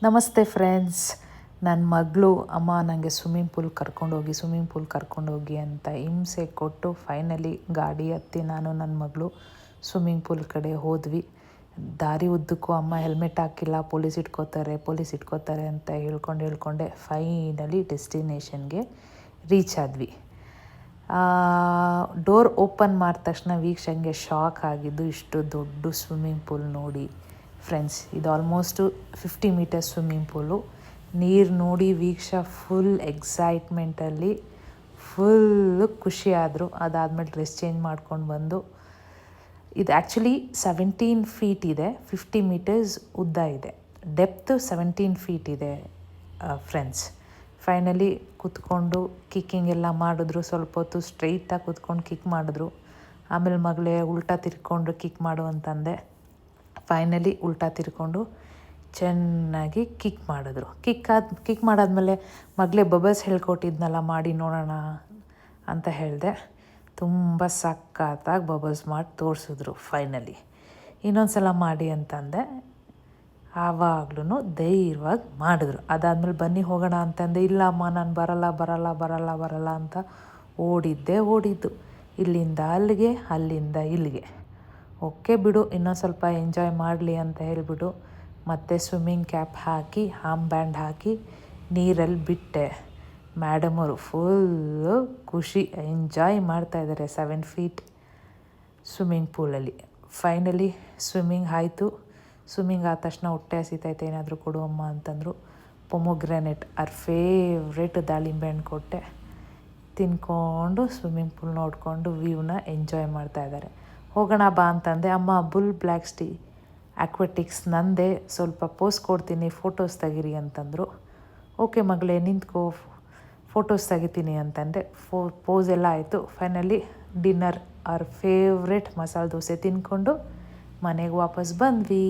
ನಮಸ್ತೆ ಫ್ರೆಂಡ್ಸ್. ನನ್ನ ಮಗಳು ಅಮ್ಮ ನನಗೆ ಸ್ವಿಮ್ಮಿಂಗ್ ಪೂಲ್ ಕರ್ಕೊಂಡೋಗಿ ಅಂತ ಹಿಂಸೆ ಕೊಟ್ಟು ಫೈನಲಿ ಗಾಡಿ ಹತ್ತಿ ನಾನು ನನ್ನ ಮಗಳು ಸ್ವಿಮ್ಮಿಂಗ್ ಪೂಲ್ ಕಡೆ ಹೋದ್ವಿ. ದಾರಿ ಉದ್ದಕ್ಕೂ ಅಮ್ಮ ಹೆಲ್ಮೆಟ್ ಹಾಕಿಲ್ಲ, ಪೊಲೀಸ್ ಇಟ್ಕೋತಾರೆ ಅಂತ ಹೇಳ್ಕೊಂಡೆ ಫೈನಲಿ ಡೆಸ್ಟಿನೇಷನ್ಗೆ ರೀಚ್ ಆದ್ವಿ. ಡೋರ್ ಓಪನ್ ಮಾಡಿದ ತಕ್ಷಣ ವೀಕ್ಷಣೆಗೆ ಶಾಕ್ ಆಗಿದ್ದು ಇಷ್ಟು ದೊಡ್ಡ ಸ್ವಿಮ್ಮಿಂಗ್ ಪೂಲ್ ನೋಡಿ ಫ್ರೆಂಡ್ಸ್. ಇದು ಆಲ್ಮೋಸ್ಟು 50 ಮೀಟರ್ ಸ್ವಿಮ್ಮಿಂಗ್ ಪೂಲು. ನೀರು ನೋಡಿ ವೀಕ್ಷ ಫುಲ್ ಎಕ್ಸೈಟ್ಮೆಂಟಲ್ಲಿ ಫುಲ್ಲು ಖುಷಿಯಾದರು. ಅದಾದಮೇಲೆ ಡ್ರೆಸ್ ಚೇಂಜ್ ಮಾಡ್ಕೊಂಡು ಬಂದು, ಇದು ಆ್ಯಕ್ಚುಲಿ 17 ಫೀಟ್ ಇದೆ, 50 ಮೀಟರ್ಸ್ ಉದ್ದ ಇದೆ, ಡೆಪ್ತ್ 17 ಫೀಟ್ ಇದೆ ಫ್ರೆಂಡ್ಸ್. ಫೈನಲಿ ಕೂತ್ಕೊಂಡು ಕಿಕ್ಕಿಂಗ್ ಎಲ್ಲ ಮಾಡಿದ್ರು. ಸ್ವಲ್ಪ ಹೊತ್ತು ಸ್ಟ್ರೈಟಾಗಿ ಕೂತ್ಕೊಂಡು ಕಿಕ್ ಮಾಡಿದ್ರು. ಆಮೇಲೆ ಮಗಳೇ ಉಲ್ಟಾ ತಿರ್ಕೊಂಡು ಕಿಕ್ ಮಾಡು ಅಂತಂದೆ. ಫೈನಲಿ ಉಲ್ಟಾ ತಿರ್ಕೊಂಡು ಚೆನ್ನಾಗಿ ಕಿಕ್ ಮಾಡಿದ್ರು. ಕಿಕ್ ಮಾಡಾದ್ಮೇಲೆ ಮಗಳೇ ಬಬಲ್ಸ್ ಹೇಳ್ಕೊಟ್ಟಿದ್ನಲ್ಲ ಮಾಡಿ ನೋಡೋಣ ಅಂತ ಹೇಳಿದೆ. ತುಂಬ ಸಖತ್ತಾಗಿ ಬಬಲ್ಸ್ ಮಾಡಿ ತೋರಿಸಿದ್ರು. ಫೈನಲಿ ಇನ್ನೊಂದು ಸಲ ಮಾಡಿ ಅಂತಂದೆ. ಆವಾಗ್ಲೂ ಧೈರ್ಯವಾಗಿ ಮಾಡಿದ್ರು. ಅದಾದಮೇಲೆ ಬನ್ನಿ ಹೋಗೋಣ ಅಂತಂದೆ. ಇಲ್ಲ ಅಮ್ಮ ನಾನು ಬರಲ್ಲ ಅಂತ ಓಡಿದ್ದು. ಇಲ್ಲಿಂದ ಅಲ್ಲಿಗೆ, ಅಲ್ಲಿಂದ ಇಲ್ಲಿಗೆ. ಓಕೆ ಬಿಡು, ಇನ್ನೊಂದು ಸ್ವಲ್ಪ ಎಂಜಾಯ್ ಮಾಡಲಿ ಅಂತ ಹೇಳಿಬಿಟ್ಟು ಮತ್ತೆ ಸ್ವಿಮ್ಮಿಂಗ್ ಕ್ಯಾಪ್ ಹಾಕಿ, ಆರ್ಮ್ ಬ್ಯಾಂಡ್ ಹಾಕಿ ನೀರಲ್ಲಿ ಬಿಟ್ಟೆ. ಮೇಡಮವರು ಫುಲ್ಲು ಖುಷಿ, ಎಂಜಾಯ್ ಮಾಡ್ತಾಯಿದ್ದಾರೆ 7 ಫೀಟ್ ಸ್ವಿಮ್ಮಿಂಗ್ ಪೂಲಲ್ಲಿ. ಫೈನಲಿ ಸ್ವಿಮ್ಮಿಂಗ್ ಆಯಿತು. ಸ್ವಿಮ್ಮಿಂಗ್ ಆದ ತಕ್ಷಣ ಹೊಟ್ಟೆ ಹಸಿತೈತೆ, ಏನಾದರೂ ಕೊಡು ಅಮ್ಮ ಅಂತಂದರು. ಪೊಮೊಗ್ರಾನೇಟ್ ಅವ್ರ ಫೇವ್ರೇಟ್ ದಾಳಿಂಬೆ ಹಣ್ಣು ಕೊಟ್ಟೆ. ತಿನ್ಕೊಂಡು ಸ್ವಿಮ್ಮಿಂಗ್ ಪೂಲ್ ನೋಡಿಕೊಂಡು ವ್ಯೂನ ಎಂಜಾಯ್ ಮಾಡ್ತಾಯಿದ್ದಾರೆ. ಹೋಗೋಣ ಬಾ ಅಂತಂದೆ. ಅಮ್ಮ ಬುಲ್ ಬ್ಲ್ಯಾಕ್ ಆಕ್ವೆಟಿಕ್ಸ್ ನಂದೆ, ಸ್ವಲ್ಪ ಪೋಸ್ ಕೊಡ್ತೀನಿ, ಫೋಟೋಸ್ ತೆಗೀರಿ ಅಂತಂದರು. ಓಕೆ ಮಗಳೇ ನಿಂತ್ಕೋ, ಫೋಟೋಸ್ ತೆಗಿತೀನಿ ಅಂತಂದೆ. ಪೋಸ್ ಎಲ್ಲ ಆಯಿತು. ಫೈನಲಿ ಡಿನ್ನರ್ ಅವ್ರ ಫೇವ್ರೇಟ್ ಮಸಾಲೆ ದೋಸೆ ತಿಂದ್ಕೊಂಡು ಮನೆಗೆ ವಾಪಸ್ ಬಂದ್ವಿ.